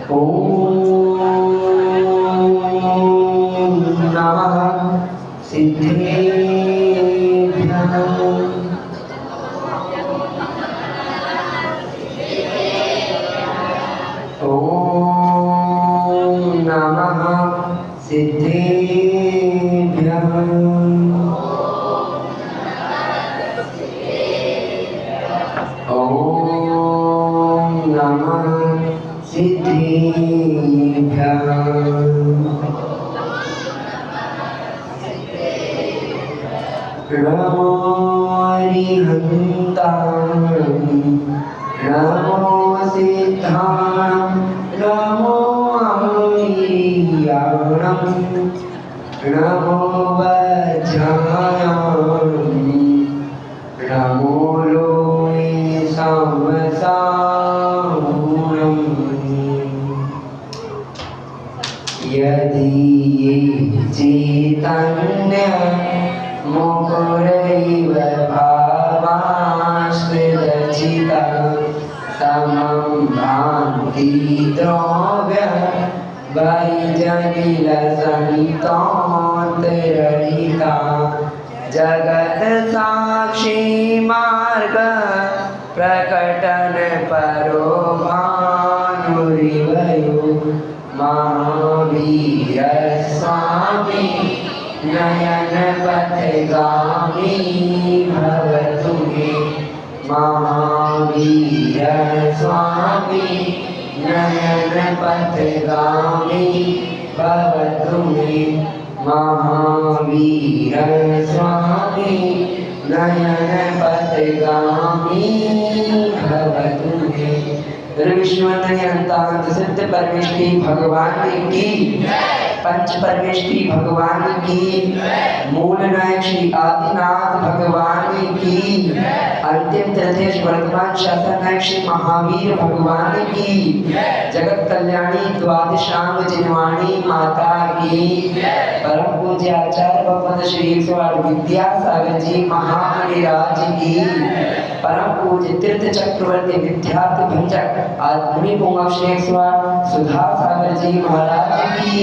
ओम नमः सिद्धेभ्यः। ओम नमः सिद्धेभ्यः। ओम नमः सिद्धेभ्यः। नमो अरिहन्ताय नमो सिद्धाय नमो अमृताय नमो वज्राय नमो लोके संवसारम्। यदि ये चैतन्य मुकुरैव भावाश्रितचित्ता समं भान्ति द्रव्य वैजनिलसन्तान्तरहिता जगत साक्षी मार्ग प्रकटन परो भानुरिवयो महावीर स्वामी नयन पथगामी भवतु मे। महावीर स्वामी नयन पथगामी भवतु मे। महावीर स्वामी नयन पथगामी भवतु मे। विष्णुवंदनीय अनंतानंद सिद्ध परमेश्वरी भगवान की, पंच परमेश्वरी भगवान की, मूल नायक श्री आदिनाथ भगवान की, अंतिम तृतीय वर्तमान शासन नायक श्री महावीर भगवान की, जगत कल्याणी द्वादशांग जिनवाणी माता की, परम पूज्य आचार्य भगवत श्री 108 विद्यासागर जी महामणिराज की, परम पूज्य तीर्थ चक्रवर्ती विद्यार्थी भंजक आदि पुंगव श्री 108 सुधा सागर जी महाराज की,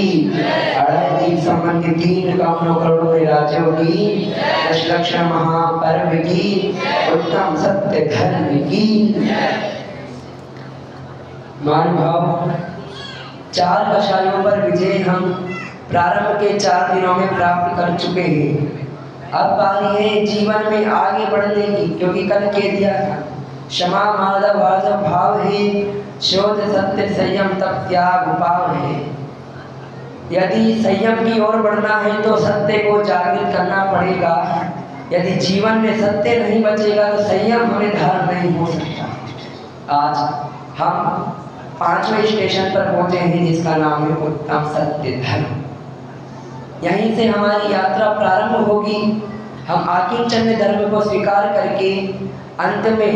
अड़तीस संबंधी 3 करोड़ करोड़ों राजों की, 10 लक्ष महापर्व की, उत्तम सत्य धर्म की। महानुभाव, 4 कषायों पर विजय हम प्रारंभ के 4 दिनों में प्राप्त कर चुके हैं। अब बारी है जीवन में आगे बढ़ने की, क्योंकि कल कह दिया था क्षमा माधव वाजव भाव है, शोध सत्य संयम तप त्याग उपाव है। यदि संयम की ओर बढ़ना है तो सत्य को जागृत करना पड़ेगा। यदि जीवन में सत्य नहीं बचेगा तो संयम हमें धारण नहीं हो सकता। आज हम 5वें स्टेशन पर पहुंचे हैं जिसका नाम है उत्तम सत्य धर्म। यहीं से हमारी यात्रा प्रारंभ होगी। हम आकिंचन्य धर्म को स्वीकार करके अंत में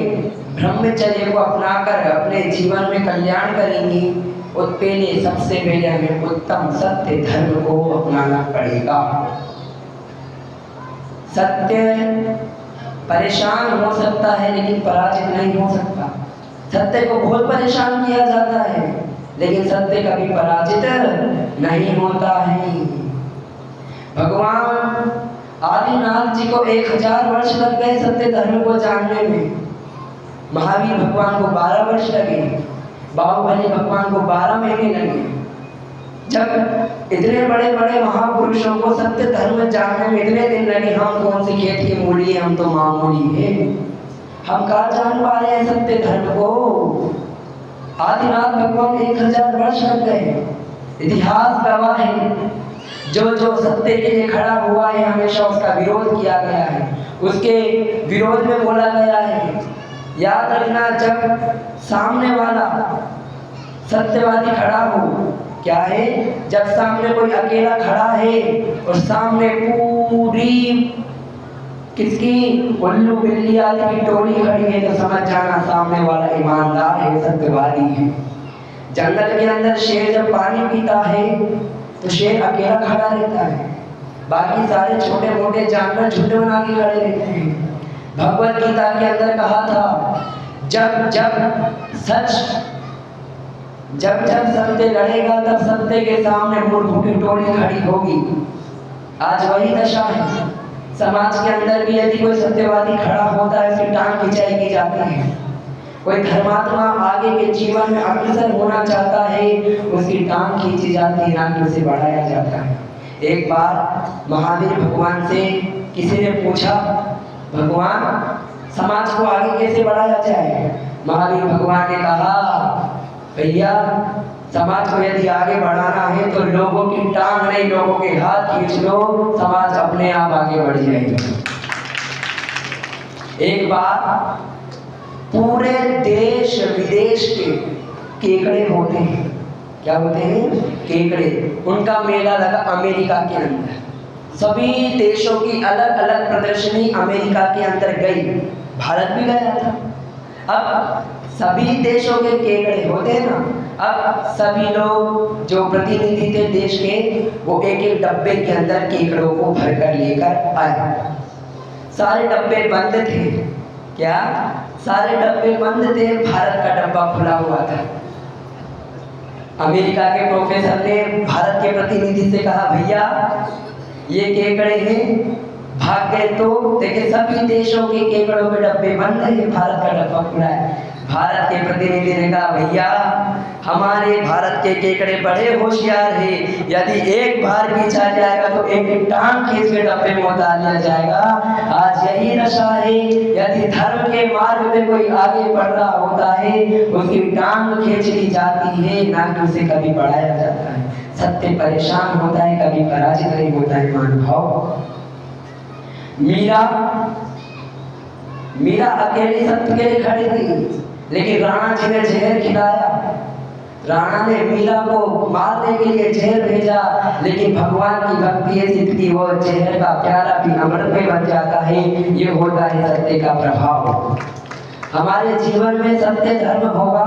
ब्रह्मचर्य को अपनाकर अपने जीवन में कल्याण करेंगे। उत्पीड़ित सबसे पहले हमें उत्तम सत्य धर्म को अपनाना पड़ेगा। सत्य परेशान हो सकता है लेकिन पराजित नहीं हो सकता। सत्य को बहुत परेशान किया जाता है लेकिन सत्य कभी पराजित नहीं होता है। भगवान आदिनाथ जी को 1000 वर्ष लग गए सत्य धर्म को जानने में। महावीर भगवान को 12 वर्ष लगे, बाहुबली भगवान को 12 महीने लगे। जब इतने बड़े बड़े महापुरुषों को सत्य धर्म जानने में इतने दिन लगे, हम कौन सी खेत की मूली है, हम तो मामूली है। हम कहाँ जान पा रहे हैं सत्य धर्म को। आदिनाथ भगवान 1000 वर्ष लग गए। इतिहास गवाह है, जो जो सत्य के लिए खड़ा हुआ है हमेशा उसका विरोध किया गया है, उसके विरोध में बोला गया है। याद रखना, जब सामने वाला सत्यवादी खड़ा हो, क्या है, जब सामने कोई अकेला खड़ा है और सामने पूरी किसकी उल्लू बिल्ली आदि की टोली खड़ी है तो समझ जाना सामने वाला ईमानदार है, सत्यवादी है। जंगल के अंदर शेर जब पानी पीता है तो शेर अकेला खड़ा रहता है, बाकी सारे छोटे मोटे जानवर झुंड बना के खड़े रहते हैं। भगवत गीता के अंदर कहा था, जब जब सच जब जब सत्य लड़ेगा तब सत्य के सामने मूर्खों की टोली खड़ी होगी। आज वही दशा है। समाज के अंदर भी यदि कोई सत्यवादी खड़ा होता है, उसकी टांग खिंचाई की जाती है। कोई धर्मात्मा आगे के जीवन में अग्रसर होना चाहता है, उसकी टांग खींची जाती है, ना कि उसे बढ़ाया जाता है। एक बार महावीर भगवान से किसी ने पूछा, भगवान समाज को आगे कैसे बढ़ाया जाए? महावीर भगवान ने कहा, भैया समाज को यदि आगे बढ़ाना है तो लोगों की टांग नहीं, लोगों के हाथ खींच लो, समाज अपने आप आगे बढ़ जाएगा। एक बार पूरे देश विदेश के केकड़े होते हैं, क्या होते हैं? केकड़े। उनका मेला लगा अमेरिका के अंदर। सभी देशों की अलग अलग प्रदर्शनी अमेरिका के अंदर गई, भारत भी गया था। अब सभी देशों के केकड़े होते हैं ना, अब सभी लोग जो प्रतिनिधि थे देश के, वो एक एक डब्बे के अंदर केकड़ों को भरकर लेकर आए। सारे डब्बे बंद थे। क्या? सारे डब्बे बंद थे, भारत का डब्बा खुला हुआ था। अमेरिका के प्रोफेसर ने भारत के प्रतिनिधि से कहा, भैया ये केकड़े हैं, भाग गए तो? देखिए सभी देशों के केकड़ों के डब्बे बंद है, भारत का डब्बा खुला है। भारत के प्रतिनिधि ने कहा, भैया हमारे भारत के केकड़े बड़े होशियार हैं, यदि एक बार खींचा जाएगा तो एक टांग खींच के डब्बे में उतार लिया जाएगा। आज यही नशा है, यदि धर्म के मार्ग में कोई आगे बढ़ रहा होता है, उसकी टांग खींच ली जाती है, ना कि उसे कभी बढ़ाया जाता है। सत्य परेशान होता है, कभी पराजित नहीं होता है। महानुभाव, मीरा अकेली सत्य के लिए खड़ी थी, लेकिन राणा जी ने जहर खिलाया। राणा ने मीरा को मारने के लिए जहर भेजा, लेकिन भगवान की भक्ति ऐसी थी, वो जहर का प्याला भी अमृत में बन जाता है। ये होता है सत्य का प्रभाव। हमारे जीवन में सत्य धर्म होगा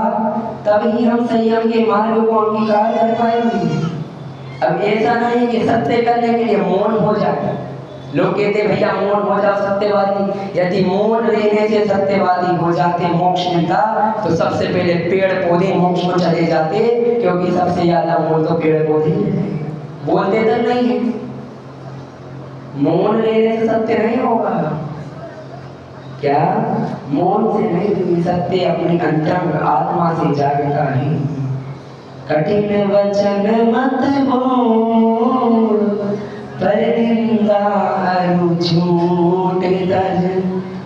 तभी हम संयम के मार्ग को अंगीकार कर पाएंगे। अब ऐसा नहीं कि सत्य करने के लिए मौन हो जाए। लोग कहते भैया मौन हो जाओ सत्यवादी। यदि मौन रहने से सत्यवादी हो जाते, मोक्ष मिलता, तो सबसे पहले पेड़ पौधे मोक्ष को चले जाते, क्योंकि सबसे ज्यादा मौन तो पेड़ पौधे बोलते तक नहीं है। मौन रहने से सत्य नहीं होगा। क्या? मौन से नहीं, सत्य अपनी अंतरंग आत्मा से जागता है। कठिन वचन मत बोल, परिंदा झूठ दर,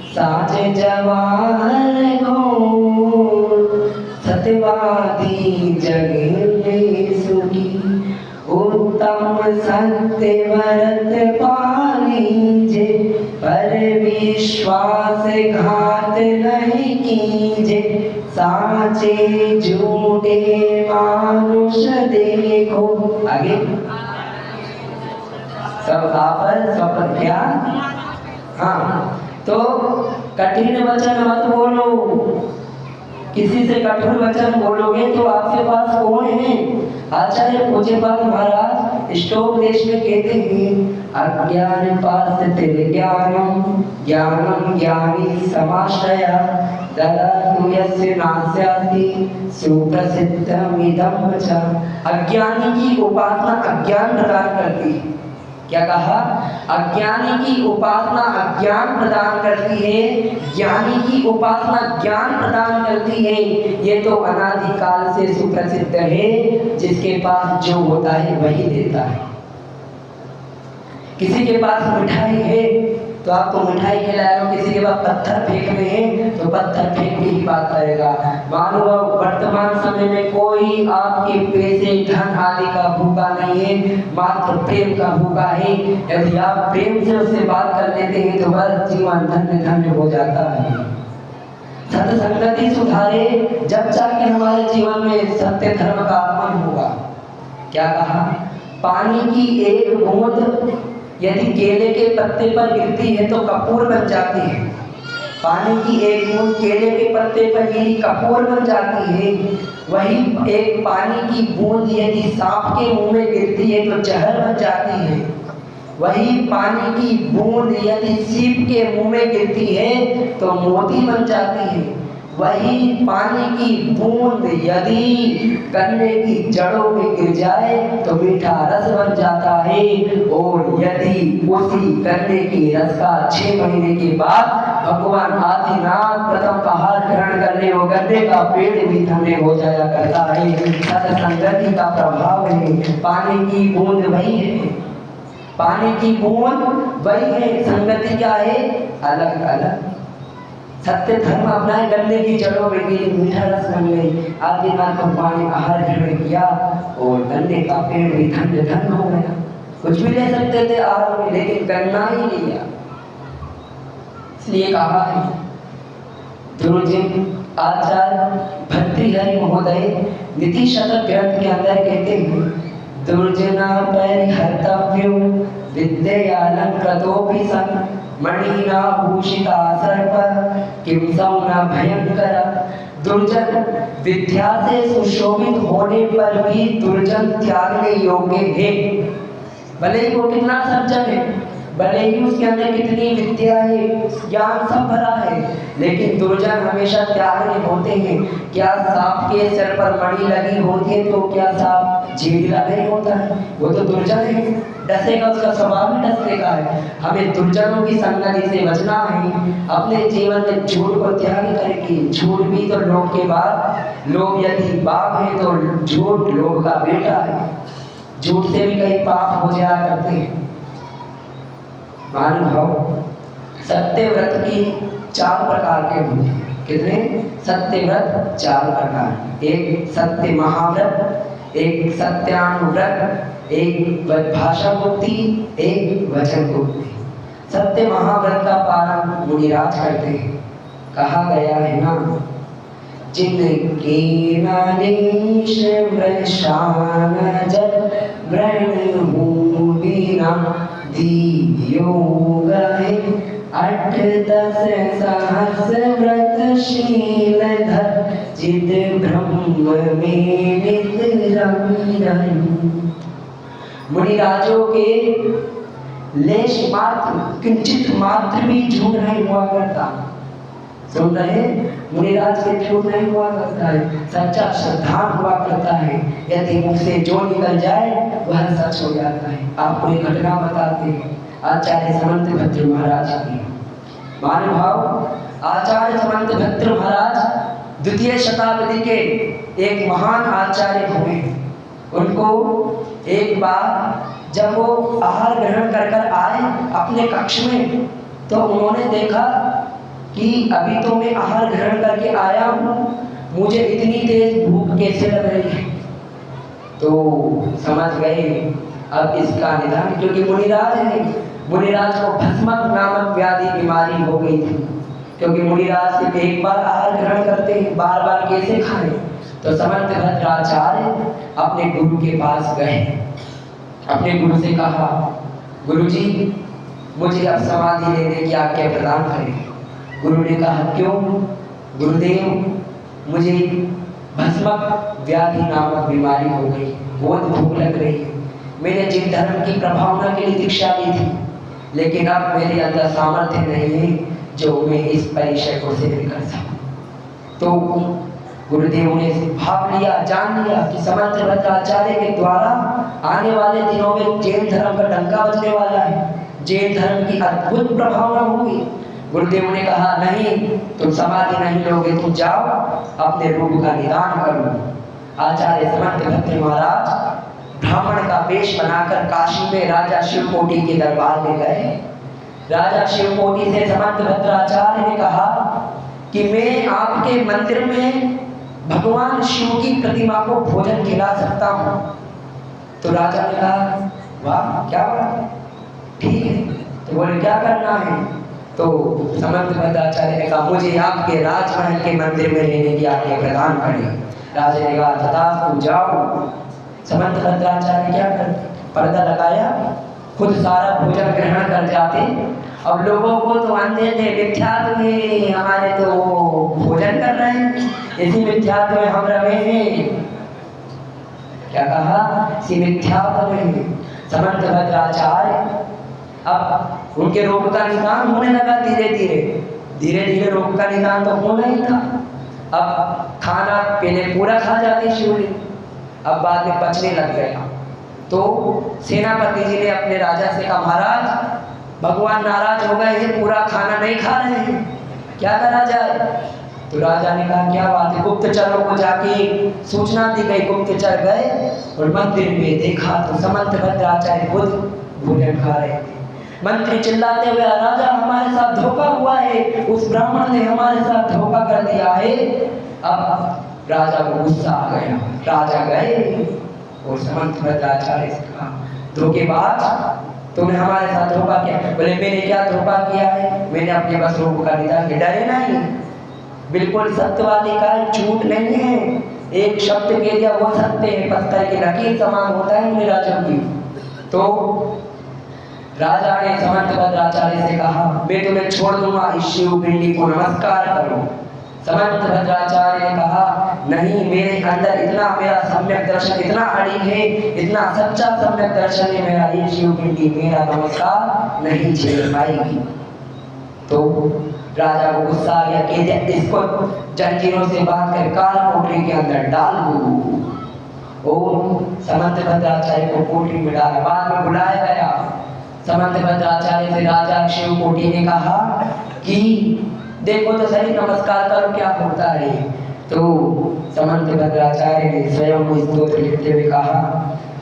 साच जवाहर घोर, सत्यवादी जग में सुखी, उत्तम सत्य व्रत पालीजे, पर विश्वास घात नहीं कीजे, साचे झूठे मानुष देखो। आगे सब कापर सब क्या? हाँ, तो कठिन वचन मत बोलो। किसी से कठोर वचन बोलोगे तो आपके पास कौन है? आचार्य पूज्यपाद महाराज स्टोक देश में कहते हैं, अज्ञान पास तेरे ज्ञानम, ज्ञानम ज्ञानी समाश्रया, ददातु यस्य नास्याति, सुप्रसिद्धम इदं वचः। अज्ञानी की उपासना अज्ञान प्रदान करती है। क्या कहा? अज्ञानी की उपासना अज्ञान प्रदान करती है, ज्ञानी की उपासना ज्ञान प्रदान करती है। ये तो अनादिकाल से सुप्रसिद्ध है, जिसके पास जो होता है वही देता है। किसी के पास मिठाई है तो आपको मिठाई खिलाएगा, किसी के पास पत्थर फेंकने हैं तो पत्थर फेंक के ही बात करेगा। मानो वर्तमान समय में कोई आपके पैसे धन आदि का भूखा नहीं है, मात्र प्रेम का भूखा है। यदि आप प्रेम से उससे बात कर लेते हैं तो बस जीवन धन्य धन्य हो जाता है। सत्संगति सुधारे, जब जाके हमारे जीवन में सत्य धर्म का आगमन होगा। क्या कहा? पानी की एक बूंद यदि केले के पत्ते पर गिरती है तो कपूर बन जाती है। पानी की एक बूंद केले के पत्ते पर गिरी, कपूर बन जाती है। वही एक पानी की बूंद यदि सांप के मुंह में गिरती है तो जहर बन जाती है। वही पानी की बूंद यदि सीप के मुंह में गिरती है तो मोती बन जाती है। वही पानी की बूंद यदि गन्ने की जड़ों में गिर जाए तो मीठा रस बन जाता है, और यदि उसी गन्ने के रस का 6 महीने के बाद भगवान आदिनाथ प्रथम आहार ग्रहण करने वो गन्ने का पेड़ भी ठंडे हो जाया करता है। सत्संगति का प्रभाव है। पानी की बूंद वही है, पानी की बूंद वही है। संगति क्या है? अलग अलग। सत्य धर्म अपनाए, गन्ने की जड़ों में गिरी, मीठा रस बन गई। आदिनाथ भगवान ने आहार ग्रहण किया और गन्ने का पेड़ भी धन्य हो गया। कुछ भी ले सकते थे आहार में, लेकिन गन्ना ही लिया। इसलिए कहा है गुरु जी आचार्य भर्तृहरि महोदय नीति शतक ग्रंथ के अंदर कहते हैं, दुर्जना परिहर्तव्यो विद्यालंकृतोऽपि सन् मणिना भूषिता सर्प किम सौना भयंकर। दुर्जन विद्या से सुशोभित होने पर भी दुर्जन त्यागने योग्य है। भले ही वो कितना सज्जन है, भले ही उसके अंदर कितनी विद्या है, ज्ञान सब भरा है, लेकिन दुर्जन हमेशा त्यागने होते हैं। क्या सांप के सिर पर मणि लगी होती है तो क्या सांप झीला नहीं होता है? वो तो दुर्जन है, डसेगा, उसका स्वभाव ही डसने का है। हमें दुर्जनों की संगति से बचना है। अपने जीवन में झूठ को त्याग करेंगे। झूठ भी तो लोभ के बाद, लोभ यदि पाप है तो झूठ लोभ का बेटा है। झूठ से भी कई पाप हो जाया करते हैं। महानुभाव, सत्य व्रत की 4 प्रकार के होते हैं। कितने? सत्य व्रत 4 प्रकार। एक सत्य महाव्रत, एक सत्यानुव्रत, एक भाषा गुप्ति, एक वचन गुप्ति। सत्य महाव्रत का पालन मुनिराज करते हैं। कहा गया है ना, जिनके नानीश वृषान जब व्रण भूमिना योग है 8-10 सहस्र व्रतशील धर जिद ब्रह्म में नित रमी रही। मुनिराजों के लेश मात्र, किंचित मात्र भी झूठ नहीं हुआ करता। सुन रहे? मुनिराज के झूठ नहीं हुआ करता है, सच्चा श्रद्धा हुआ करता है। यदि मुख से जो निकल जाए वह सच हो जाता है। आपको एक घटना बताते हैं आचार्य समंत भद्र महाराज की। महानुभाव, आचार्य समंत भद्र महाराज 2वीं शताब्दी के एक महान आचार्य हुए। उनको एक बार जब वो आहार ग्रहण कर आए अपने कक्ष में, तो उन्होंने देखा कि अभी तो मैं आहार ग्रहण करके आया हूँ, मुझे इतनी तेज भूख कैसे लग रही है। तो समझ गए अब इसका निदान, क्योंकि मुनिराज है, मुनिराज को भस्मक नामक व्याधि बीमारी हो गई थी। क्योंकि मुनिराज सिर्फ एक बार आहार ग्रहण करते हैं, बार बार कैसे खाएं। तो समंत भद्राचार्य अपने गुरु के पास गए, अपने गुरु से कहा, गुरुजी मुझे अब समाधि लेने की आज्ञा प्रदान करें। गुरु ने कहा, क्यों? गुरुदेव मुझे भस्मक व्याधि नामक बीमारी हो गई, बहुत भूख लग रही है। मैंने जिन धर्म की प्रभावना के लिए दीक्षा ली थी, लेकिन अब मेरे अंदर सामर्थ्य नहीं है जो मैं इस परिचय को सिद्ध कर सकूं। तो गुरुदेव ने भाव लिया, जान लिया कि समंत भद्राचार्य के द्वारा आने वाले दिनों में जैन धर्म का डंका बजने वाला है, जैन धर्म की अद्भुत प्रभावना होगी। गुरुदेव ने कहा, नहीं तुम समाधि नहीं लोगे, तुम जाओ अपने रूप का निदान करो। आचार्य समंत भद्र महाराज ब्राह्मण का वेश बनाकर काशी में राजा शिवकोटि के दरबार में गए। राजा शिवकोटि से समंत भद्राचार्य ने कहा कि मैं आपके मंदिर में भगवान शिव की प्रतिमा को भोजन खिला सकता हूँ। तो राजा ने कहा, वाह क्या बात है, ठीक है। तो बोले क्या करना है? तो समंत भद्राचार्य ने कहा, मुझे आपके राजमहल के मंदिर में रहने की आज्ञा प्रदान करें। राजा ने कहा, तथास्तु जाओ। समंत भद्राचार्य क्या करते? पर्दा लगाया, खुद सारा भोजन ग्रहण कर जाते। अब लोगों को तो अंधे थे, मिथ्यात्व में हमारे तो भोजन कर रहे हैं, इसी मिथ्यात्व में हम रहे हैं। क्या कहा? इसी मिथ्यात्व में समंत भद्राचार्य अब उनके रोग का निदान होने लगा। धीरे धीरे रोग का निदान तो होना ही था। अब खाना पहले पूरा खा जाते शिवलिंग, अब बाद में पचने लग गया। तो सेनापति जी ने अपने राजा से कहा, महाराज भगवान नाराज हो गए हैं, पूरा खाना नहीं खा रहे हैं, क्या करा जाए? तो राजा ने कहा, क्या बात है? गुप्तचरों को जाके सूचना दी गई। गुप्तचर गए और मंदिर में देखा तो समंत भद्राचार्य खुद भोजन खा रहे थे। मंत्री चिल्लाते हुए, राजा हमारे साथ धोखा हुआ है, उस ब्राह्मण ने हमारे साथ धोखा कर दिया है। अब राजा को गुस्सा आ गया। राजा गए और समंत भद्राचार्य से कहा, धोखेबाज, तुमने हमारे साथ धोखा किया। बोले, मैंने क्या धोखा किया है? मैंने अपने वस्त्रों को खरीदा कि डरे नहीं, बिल्कुल सत्यवादी का झूठ नहीं है। एक शब्द कह दिया वो सत्य है, पत्थर की लकीर समान होता है मेरे राजा की। तो राजा ने समंत भद्राचार्य से कहा, मैं तुम्हें छोड़ दूंगा, इस शिव पिंडी को नमस्कार करो। समंत भद्राचार्य ने कहा, नहीं, मेरे अंदर इतना मेरा सम्यक दर्शन इतना अड़िग है, इतना सच्चा सम्यक दर्शन है मेरा, ये शिव पिंडी मेरा नमस्कार नहीं झेल पाएगी। तो राजा को गुस्सा आ गया, कहते इसको जंजीरों से बांधकर काल कोठरी के अंदर डाल दो। और समंत भद्राचार्य को कोठरी में डाला। बाद में बुलाया गया समंत भद्राचार्य से राजा शिव कोटि ने कहा कि देखो तो सही, नमस्कार करो, क्या होता है? तो समंत भद्राचार्य ने स्वयं स्तोत्र लिखते हुए कहा,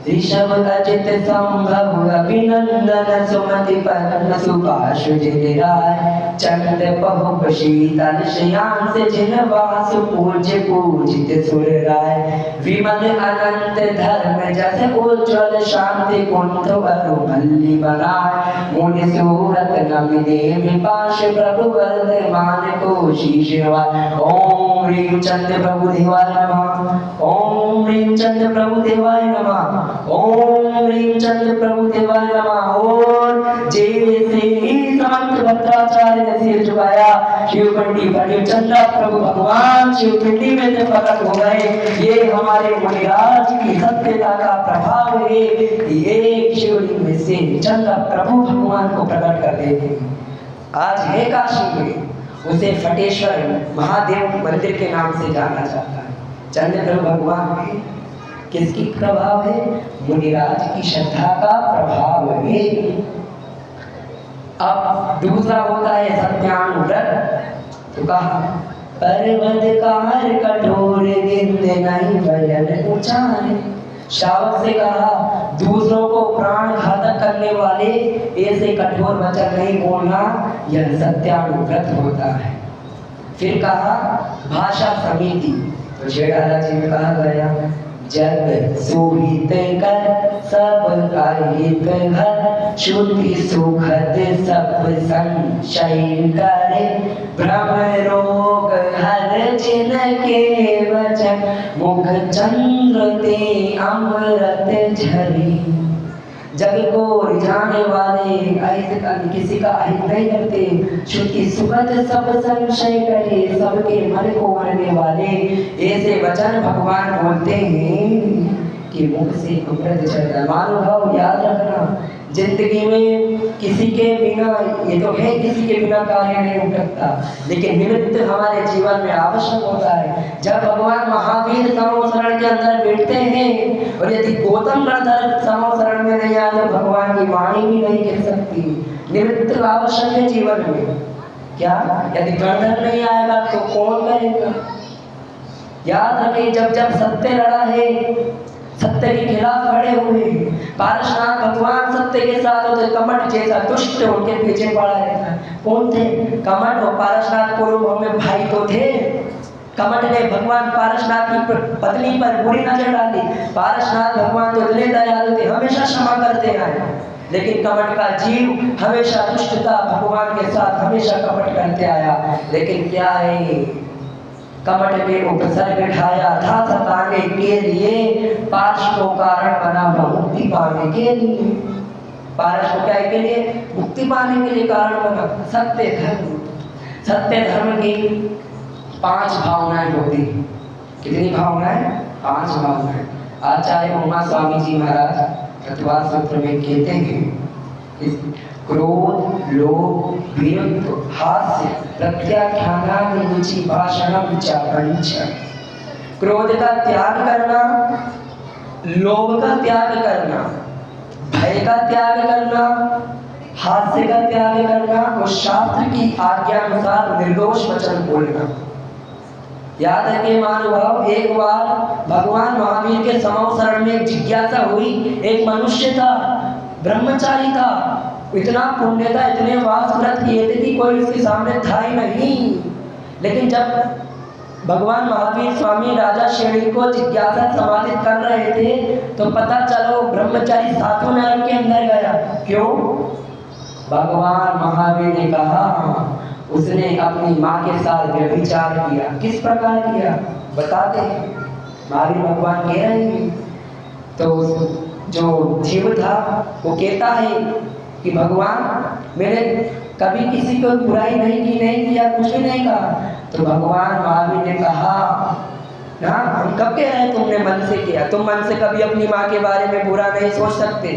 ऋषभ अजित संभव अभिनंदन सुमति पद्म सुभाषु जिनराय चंद पहुप शीतल श्याम से जिन वासु पूज्य पूजित सुर राय विमल अनंत धर्म जस उज्ज्वल शांति कुंठ वरु मल्ली बनाय मुनि सूरत नमिने विपाश प्रभु वर्धमान को शीशवाय। ओम ह्रीं चंद प्रभु देवाय नमः। ओम ह्रीं चंद प्रभु देवाय नमः। ओम ह्रीं चंद्र प्रभु देवाय नमः। और जैसे ही समंत भद्राचार्य ने सिर झुकाया, शिवपिंडी पर चंद्र प्रभु भगवान शिवपिंडी में से प्रकट हो गए। ये हमारे मुनिराज की सत्यता का प्रभाव है। ये शिवलिंग में से चंद्र प्रभु भगवान को प्रकट कर देते। आज है काशी में, उसे फटेश्वर महादेव मंदिर के नाम से जाना जाता है। चंद्र प्रभु भगवान में किसकी प्रभाव है? मुनिराज की श्रद्धा का प्रभाव है। अब दूसरा होता है सत्यानुव्रत। तो कहा, पर्वतकार कठोर निंद नहीं भजन ऊंचाई। श्रावक से कहा, दूसरों को प्राण घातक करने वाले ऐसे कठोर वचन नहीं बोलना, यह सत्यानुव्रत होता है। फिर कहा, भाषा समिति। तो छेड़ाला जी में कहा गया, जग सुहित कर सब काहित घर शुद्धि सुखद सब संशय करे भ्रम रोग हर जिनके वचन मुख चंद्र ते अमृत झरी। जग को रिझाने वाले किसी का अहित नहीं करते, शुद्धि सुखद सब संशय करे सबके मन को मारने वाले ऐसे वचन भगवान बोलते हैं कि मुख से अमृत झरता। महानुभाव याद रखना, जिंदगी में किसी के बिना, ये तो है किसी के बिना कार्य नहीं हो सकता, लेकिन निमित्त हमारे जीवन में आवश्यक होता है। जब भगवान महावीर समोसरण के अंदर बैठते हैं और यदि गौतम गणधर समोसरण में नहीं आए तो भगवान की वाणी भी नहीं कह सकती। निमित्त आवश्यक है जीवन में। क्या यदि गणधर नहीं आएगा तो कौन करेगा? याद रखिए, जब जब सत्य लड़ा है, सत्य के खिलाफ खड़े हुए, पारशनाथ भगवान सत्य के साथ होते, कमट जैसा दुष्ट उनके पीछे पड़ा रहता है। कौन थे? कमट और पारशनाथ पूर्व में भाई तो थे। कमट ने भगवान पारशनाथ की पत्नी पर बुरी नजर डाली। पारशनाथ भगवान तो इतने दयालु थे, हमेशा क्षमा करते आए, लेकिन कमट का जीव हमेशा दुष्टता भगवान के साथ हमेशा कपट करते आया। लेकिन क्या है, कपट ने उपसर्ग ढाया था सताने के लिए, पार्श को कारण बना मुक्ति पाने के लिए। पार्श को क्या के लिए? मुक्ति पाने के लिए कारण बना। सत्य धर्म, सत्य धर्म की 5 भावनाएं होती। कितनी भावनाएं? 5 भावनाएं। आचार्य उमा स्वामी जी महाराज तत्वा सूत्र में कहते हैं क्रोध, लोभ, विरुद्ध, हास्य, प्रत्याख्यानादि भाषणम च पंच। क्रोध का त्याग करना, लोभ का त्याग करना, भय का त्याग करना, हास्य का त्याग करना और शास्त्र की आज्ञा अनुसार निर्दोष वचन बोलना। याद है कि महानुभाव, एक बार भगवान महावीर के समव शरण में एक जिज्ञासा हुई। एक मनुष्य था, ब्रह्मचारी था, इतना पुण्य था, इतने वास व्रत किए थे कि कोई उसके सामने था ही नहीं। लेकिन जब भगवान महावीर स्वामी राजा श्रेणी को जिज्ञासा समाधित कर रहे थे तो पता चलो ब्रह्मचारी सातों नरक के अंदर गया। क्यों? भगवान महावीर ने कहा उसने अपनी माँ के साथ व्यभिचार किया। किस प्रकार किया बताते हैं, महावीर भगवान कह रहे हैं। तो जो जीव था वो कहता है कि भगवान मैंने कभी किसी को बुराई नहीं की, नहीं किया, कुछ भी नहीं कहा। तो भगवान महावीर ने कहा ना, हम कब कह रहे हैं तुमने मन से किया? तुम मन से कभी अपनी माँ के बारे में बुरा नहीं सोच सकते,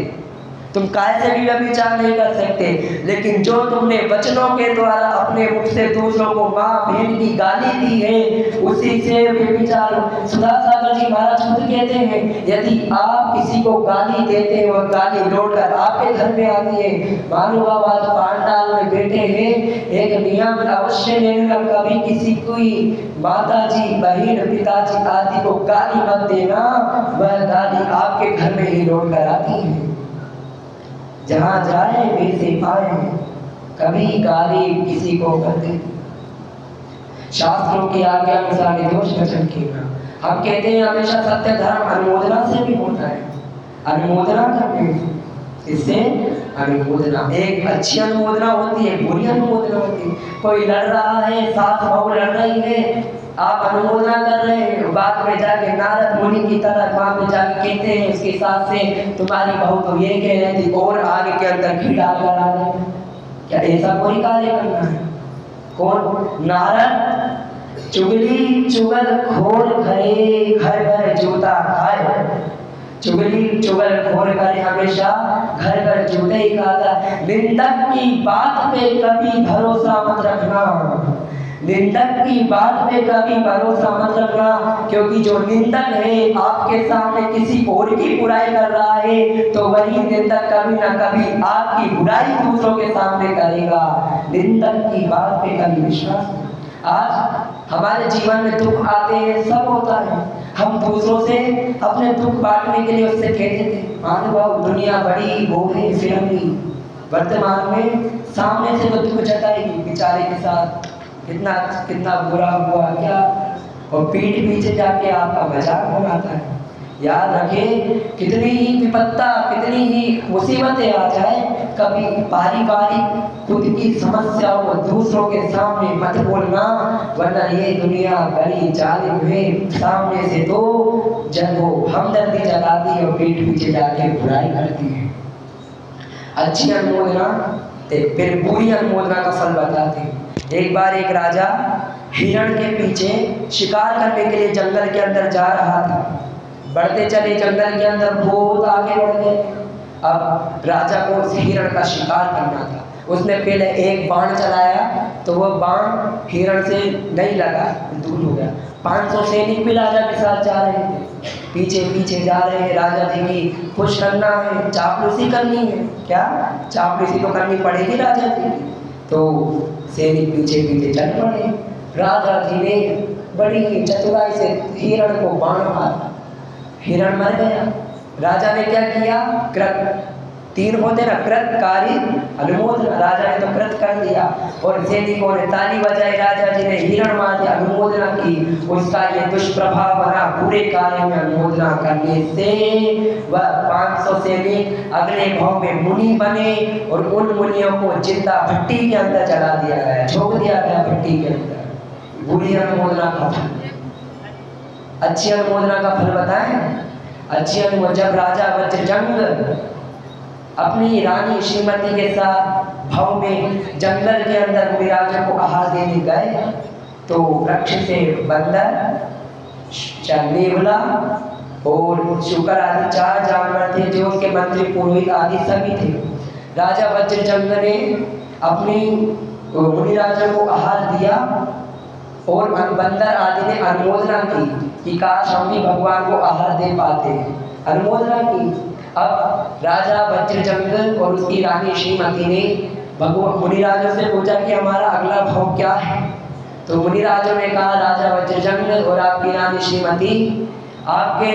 तुम काय से भी व्यभिचार नहीं कर सकते, लेकिन जो तुमने वचनों के द्वारा अपने मुख से दूसरों को माँ बहन की गाली दी है उसी से व्यभिचार। सुधा सागर जी महाराज खुद कहते हैं यदि आप किसी को गाली देते हैं और गाली लौटकर आपके घर में आती है, महानुभाव आज पांडाल में बैठे हैं, एक नियम अवश्य लेना, कभी किसी कोई माता जी, बहन, पिताजी आदि को गाली मत देना, वह गाली आपके घर में ही लौटकर आती है। जहाँ जाए वैसे पाए, कभी गाली किसी को कर दे। शास्त्रों की आज्ञा अनुसार निर्दोष वचन कहना। हम कहते हैं हमेशा सत्य धर्म अनुमोदना से भी होता है, अनुमोदना करने इससे अनुमोदना, एक अच्छी अनुमोदना होती है, बुरी अनुमोदना होती है। कोई लड़ रहा है, सास बहू लड़ रही है, आप अनुमोदना कर रहे हैं, बाद में जाके नारद मुनि की तरह वहां में जाके कहते हैं उसके साथ से तुम्हारी बहू तो ये कह रही थी और आगे के अंदर घी डाल कर आ रहे। क्या ऐसा कोई कार्य करना है? कौन? नारद चुगली चुगल खोर करे, घर घर जूता खाए। चुगली चुगल खोर करे हमेशा घर घर जूते ही खाता। निंदक की बात पे कभी भरोसा मत रखना, निंदक की बात पे कभी भरोसा मत रखना, क्योंकि जो निंदक है आपके सामने किसी और की बुराई कर रहा है तो वही निंदक कभी ना कभी आपकी बुराई दूसरों के सामने करेगा। निंदक की बात पे कभी विश्वास। आज हमारे जीवन में दुख आते हैं, सब होता है, हम दूसरों से अपने दुख बांटने के लिए उससे कहते थे महानुभाव दुनिया बड़ी वो है फिरंगी, वर्तमान में सामने से वो दुख जताएगी बेचारे के साथ कितना कितना बुरा हुआ क्या, और पीठ पीछे जाके आपका मजाक बनाता है। याद रखें कितनी ही विपत्ता, कितनी ही मुसीबतें आ जाए, कभी पारिवारिक खुद की समस्याओं को दूसरों के सामने मत बोलना, वरना ये दुनिया बड़ी जालिम है। सामने से तो जब वो हमदर्दी जताती है और पीठ पीछे जाके बुराई करती है। अच्छी अनुमोदना फिर बुरी अनुमोदना का फल बताते हैं। एक बार एक राजा हिरण के पीछे शिकार करने के लिए जंगल के अंदर जा रहा था। बढ़ते चले जंगल के अंदर, बहुत आगे बढ़ गए। अब राजा को उस हिरण का शिकार करना था। उसने पहले एक बाण चलाया तो वह बाण हिरण से नहीं लगा, दूर हो गया। 500 सैनिक भी राजा के साथ जा रहे थे, पीछे पीछे जा रहे हैं। राजा जी की खुश करना है, चापलूसी करनी है, क्या चापलूसी तो करनी पड़ेगी राजा जी की। तो सैनिक पीछे पीछे चल पड़े। राजा जी ने बड़ी चतुराई से हिरण को बाण मारा, हिरण मर गया। राजा ने क्या किया? कृत, 3 होते ना, कृत, कार्य, अनुमोदना। राजा ने तो कृत कर दिया और सैनिकों ने ताली बजाई। राजा जी ने हिरण मार दिया, अनुमोदना की। उसका ये दुष्प्रभाव बना, पूरे कार्य में अनुमोदना करने से वह 500 सैनिक अगले भाव में मुनि बने और उन मुनियों को जिंदा भट्टी के अंदर जला दिया गया, झोंक दिया गया भट्टी के अंदर। बुरी अनुमोदना का फल। अच्छी अनुमोदना का फल बताएं। अच्छी अनुमोदना, जब राजा वज्रजंग अपनी रानी श्रीमती के साथ भाव में जंगल के अंदर मुनिराजा को आहार देने गए तो वृक्ष से बंदर, नेवला और शुकर आदि 4 जानवर थे जो उसके मंत्री पुरोहित आदि सभी थे। राजा वज्रजंग ने अपनी मुनिराजों को आहार दिया और बंदर आदि ने अनुमोदना की कि काश हम भी भगवान को आहार दे पाते, अनुमोदना की। अब राजा वज्रजंग और उसकी रानी श्रीमती ने भगवान मुनिराजों से पूछा कि हमारा अगला भाव क्या है। तो मुनिराजों ने कहा, राजा वज्रजंग और आपकी रानी श्रीमती, आपके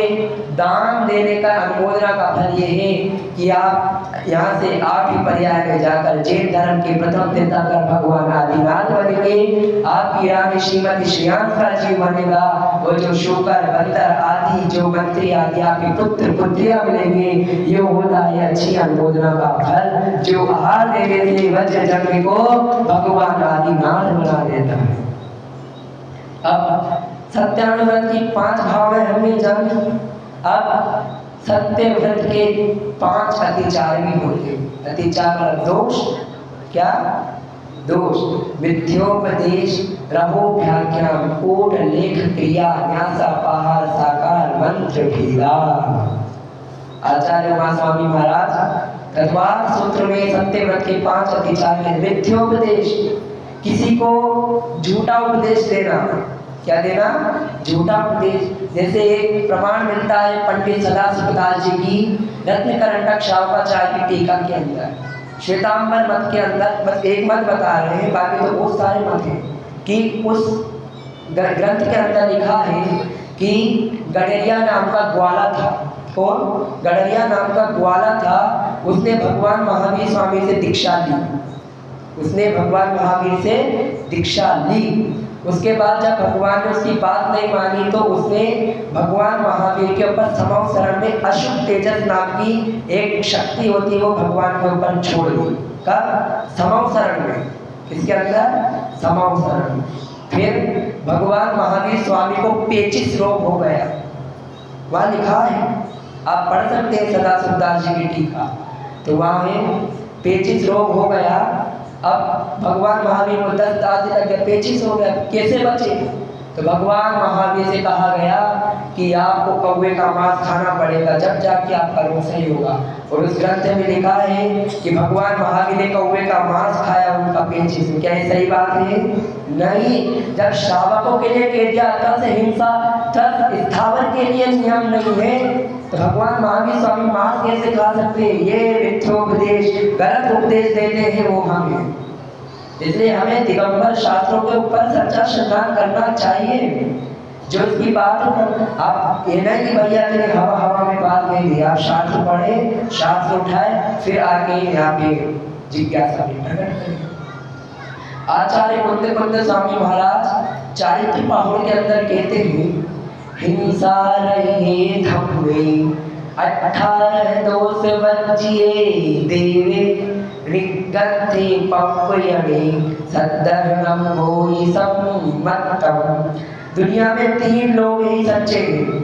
दान देने का अनुमोदना का फल ये है कि आप यहाँ से 8 पर्याय में जाकर जैन धर्म के प्रथम तीर्थंकर भगवान आदिनाथ बनेंगे। आपकी रानी श्रीमती श्रेयांश का जीव बनेगा और जो शूकर बंदर आदि जो मंत्री आदि आपके पुत्र पुत्रियां मिलेंगे। ये होता है अच्छी अनुमोदना का फल जो आहार देने से वज्रजंग को भगवान आदिनाथ बना देता है। अब सत्यानुव्रत की 5 भावनाएं हमने जानी। अब सत्यव्रत के 5 अतिचार भी होते। अतिचार का दोष क्या? दोष मिथ्योपदेश, रहोभ्याख्यान, कोट लेख क्रिया, न्यासापहार, साकार मंत्र भेदा। आचार्य महास्वामी महाराज तत्वार्थ सूत्र में सत्यव्रत के 5 अतिचार में मिथ्योपदेश, किसी को झूठा उपदेश देना। क्या देना? झूठा उपदेश। जैसे एक प्रमाण मिलता है पंडित सदाशिवदास जी की रत्नकरंटक शावकाचार्य की टीका के अंदर, श्वेतांबर मत के अंदर बस एक मत बता रहे हैं, बाकी तो बहुत सारे मत हैं कि उस ग्रंथ के अंदर लिखा है कि गडरिया नाम का ग्वाला था। कौन? गडरिया नाम का ग्वाला था। उसने भगवान महावीर स्वामी से दीक्षा ली। उसने भगवान महावीर से दीक्षा ली। उसके बाद जब भगवान ने उसकी बात नहीं मानी तो उसने भगवान महावीर के ऊपर समव शरण में अशुभ तेजस नाम की एक शक्ति होती है, वो भगवान के ऊपर छोड़ दी। कब? समव शरण में। किसके अंदर? समव शरण। फिर भगवान महावीर स्वामी को पेचिश रोग हो गया। वहाँ लिखा है, आप पढ़ सकते हैं सदाशिवदास जी की टीका, तो वहाँ है पेचिश रोग हो गया। अब भगवान महावीर को 10 दिन लग गया, पेचिश हो गया, कैसे बचे? तो भगवान महावीर से कहा गया कि आपको कौवे का मांस खाना पड़ेगा, जब जाके आपका रोग सही होगा। और उस ग्रंथ में लिखा है कि भगवान महावीर ने कौवे का मांस खाया, उनका पेचिश। क्या ये सही बात है? नहीं। जब श्रावकों के लिए कह दिया तब से हिंसा, तब स्थावर के लिए नियम नहीं है, तो भगवान महावीर स्वामी मांस कैसे खा सकते हैं? ये मिथ्योपदेश, गलत उपदेश देते हैं वो हमें। इसलिए हमें दिगंबर शास्त्रों के ऊपर सच्चा श्रद्धान करना चाहिए। जो इसकी बात आप ये नहीं कि भैया तेरे हवा हवा में बात नहीं दी, आप शास्त्र पढ़े, शास्त्र उठाए, फिर आके यहाँ पे जिज्ञासा भी प्रकट करें। आचार्य कुंद स्वामी महाराज चारित्र पहाड़ के अंदर कहते हैं, हिंसा रही धम्मे 18 दोष वज्जिए देवे ऋग्गन्थे पप्पयणे सद्धर्मं भोहि सम्मतम्। दुनिया में 3 लोग ही सच्चे हैं।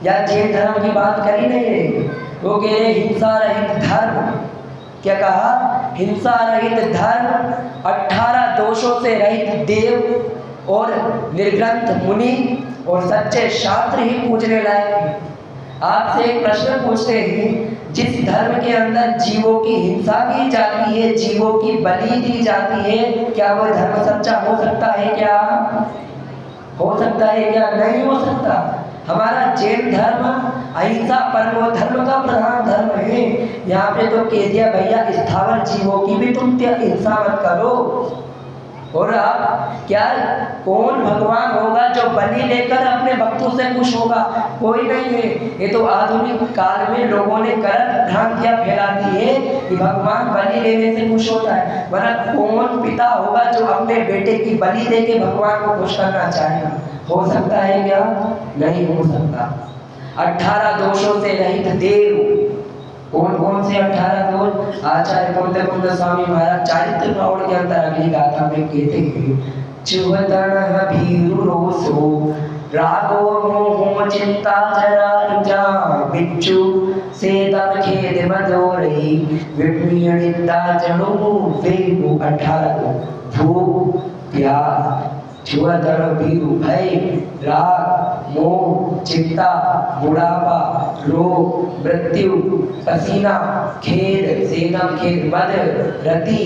या जैन धर्म की बात करी नहीं, वो कह रहे हिंसा रहित धर्म। क्या कहा? हिंसा रहित धर्म, 18 दोषों से रहित देव और निर्ग्रंथ मुनि और सच्चे शास्त्र ही पूजने लायक हैं। आपसे एक प्रश्न पूछते हैं, जिस धर्म के अंदर जीवों की हिंसा की जाती है, जीवों की बलि दी जाती है, क्या वह धर्म सच्चा हो सकता है? क्या हो सकता है? क्या नहीं हो सकता। हमारा जैन धर्म अहिंसा परमो धर्म का प्रधान धर्म है। यहाँ पे तो कह दिया भैया स्थावर जीवों की भी तुम हिंसा मत करो। और आप क्या, कौन भगवान होगा जो बलि लेकर अपने भक्तों से खुश होगा? कोई नहीं है। ये तो आधुनिक काल में लोगों ने गलत भ्रांतियां फैला दी है कि भगवान बलि लेने से खुश होता है। वरना कौन पिता होगा जो अपने बेटे की बलि दे के भगवान को खुश करना चाहेगा? हो सकता है क्या? नहीं हो सकता। 18 दोषों से रहित देव। कौन कौन से 18 दोष? आचार्य कुंद स्वामी महाराज चारित्र पहाड़ के अंदर अगली गाथा में कहते हैं, चुवतन भीरु रोसो रागो मोह चिंता जरा रुजा बिच्छू से तब खेद बदोरई विपणियता जड़ो वेगु 18 भूख प्यास छुआ दर्द बीरू भय राग मोह चिंता बुढ़ापा रोग मृत्यु पसीना खेद सेनम खेद मद रति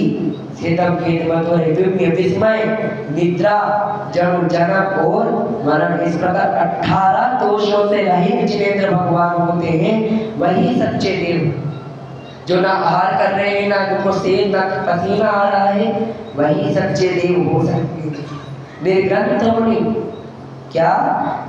सेतम खेद मद विस्मय निद्रा जन्म जन्म और मरण। इस प्रकार 18 दोषों से रहित जिनेंद्र भगवान होते हैं वही सच्चे देव। जो ना आहार कर रहे हैं, ना उनको सेन ना पसीना आ रहा है, वही सच्चे देव हो सकते हैं। निर्ग्रंथ मुनि क्या,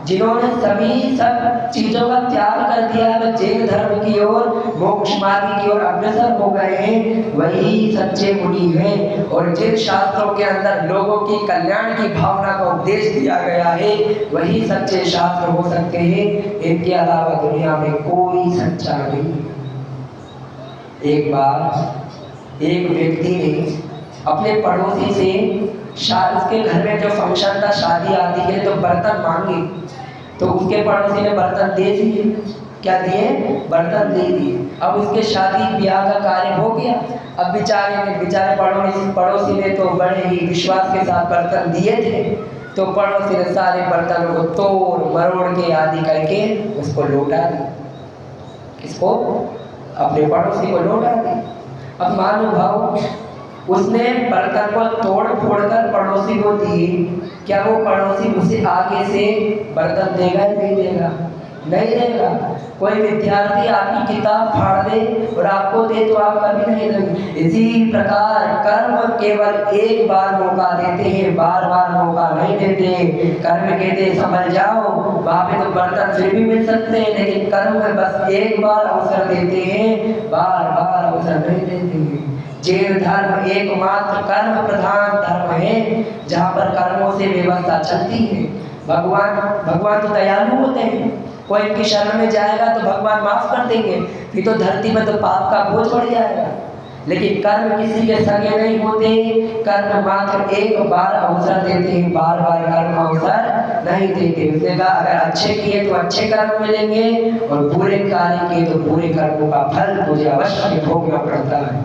जिन्होंने सभी सब चीजों का त्याग कर दिया है, जैन धर्म की ओर मोक्ष मार्ग की ओर अग्रसर हो गए हैं, वही सच्चे मुनि हैं। और जिन शास्त्रों के अंदर लोगों की कल्याण की भावना का उपदेश दिया गया है, वही सच्चे शास्त्र हो सकते हैं। इनके अलावा दुनिया में कोई सच्चा नहीं। एक बार एक व्यक्ति ने अपने पड़ोसी से उसके घर में जो फंक्शन था, शादी आदि के लिए, तो बर्तन मांगे, तो उसके पड़ोसी ने बर्तन दे दिए। क्या दिए? बर्तन दे दिए। अब उसके शादी ब्याह का कार्य हो गया। अब बेचारे पड़ोसी ने तो बड़े ही विश्वास के साथ बर्तन दिए थे, तो पड़ोसी ने सारे बर्तनों को तोड़ मरोड़ के आदि करके उसको लौटा दिया। किसको? अपने पड़ोसी को लौटा दी। अब मानो भाव, उसने बर्तन को तोड़ फोड़ कर पड़ोसी को दिए, क्या वो पड़ोसी उसे आगे से बर्तन देगा या नहीं देगा? नहीं देगा। कोई विद्यार्थी आपकी किताब फाड़ दे और आपको दे तो आप कभी नहीं देंगे। इसी प्रकार कर्म केवल एक बार मौका देते हैं, बार बार मौका नहीं देते। कर्म कहते संभल जाओ, वहां पे तो बर्तन फिर भी मिल सकते हैं, लेकिन कर्म में बस एक बार अवसर देते हैं, बार बार अवसर नहीं देते। जैन धर्म एकमात्र कर्म प्रधान धर्म है, जहाँ पर कर्मों से व्यवस्था चलती है। भगवान तो दयालु होते हैं, कोई इनकी शरण में जाएगा तो भगवान माफ कर देंगे, फिर तो धरती में तो पाप का बोझ बढ़ जाएगा। लेकिन कर्म किसी के सगे नहीं होते, कर्म मात्र एक बार अवसर देते हैं, बार बार कर्म अवसर नहीं देते। उसने कहा अगर अच्छे किए तो अच्छे कर्म मिलेंगे, और बुरे कार्य किए तो बुरे कर्मों का फल तुझे अवश्य भोगना पड़ता है।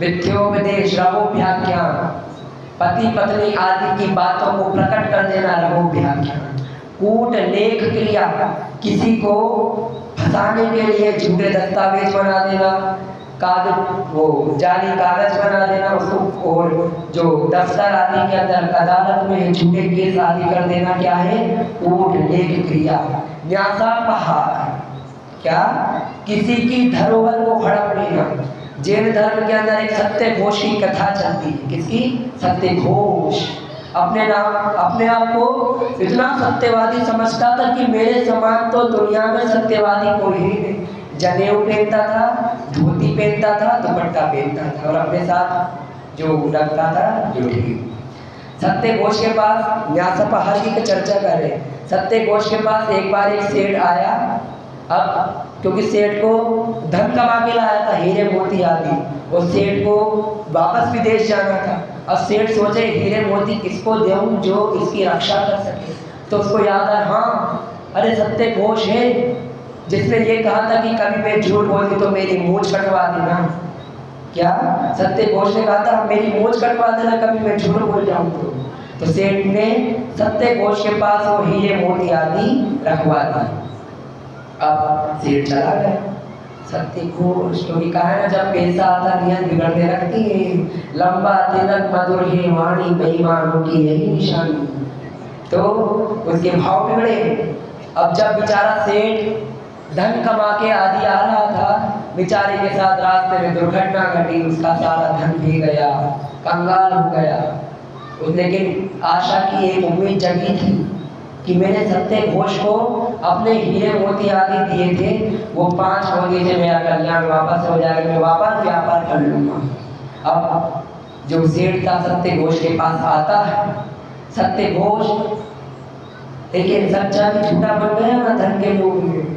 मिथ्योपदेश रहोभ्याख्यान, पति पत्नी आदि की बातों को प्रकट कर देना रहोभ्याख्यान। कूट लेख क्रिया, किसी को फंसाने के लिए झूठे दस्तावेज बना देना, कागज वो जाली कागज बना देना उसको, और जो दफ्तर आदि के अंदर अदालत में झूठे केस आदि कर देना, क्या है? कूट लेख क्रिया। न्यासापहार, क्या? किसी की धरोहर को हड़प लेना। जैन धर्म के अंदर एक सत्य घोष की कथा चलती है। किसकी? सत्य घोष। अपने आप को इतना सत्यवादी समझता था कि मेरे समान तो दुनिया में सत्यवादी कोई ही नहीं। जनेऊ पहनता था, धोती पहनता था, दुपट्टा पहनता था, और अपने साथ जो रखता था जो ठीक। सत्य घोष के पास न्यासपहार की चर्चा कर रहे। सत्य घोष के पास एक बार एक सेठ आया। अब क्योंकि सेठ को धन कमा के लाया था, हीरे मोती आदि, और सेठ को वापस विदेश जाना था। अब सेठ सोचे हीरे मोती किसको दूं जो इसकी रक्षा कर सके। तो उसको याद आया, हाँ अरे सत्य घोष है, जिसने ये कहा था कि कभी मैं झूठ बोलती तो मेरी मूंछ कटवा देना। क्या? सत्य घोष ने कहा था मेरी मूंछ कटवा देना कभी मैं झूठ बोल जाऊं तो सेठ ने सत्य घोष के पास वो हीरे मोती आदि रखवा दी। अब सेठ चला गया। सत्य घोष, क्योंकि कहा है ना, जब पैसा आता नियत बिगड़ने लगती है। लंबा तिलक मधुर है वाणी, बेईमानों की यही निशानी। तो उसके भाव बिगड़े। अब जब बेचारा सेठ धन कमा के आदि आ रहा था, बेचारे के साथ रास्ते में दुर्घटना घटी, उसका सारा धन भी गया, कंगाल हो गया। लेकिन आशा की एक उम्मीद जगी थी कि मैंने सत्य घोष को अपने हीरे मोती आदि दिए थे, वो 5 मोती से मेरा कल्याण वापस हो जाएगा, मैं वापस व्यापार कर लूँगा। अब जो सेठ था सत्य घोष के पास आता है, सत्य घोष लेकिन सच्चा भी झूठा बन गया ना धन के लोग में।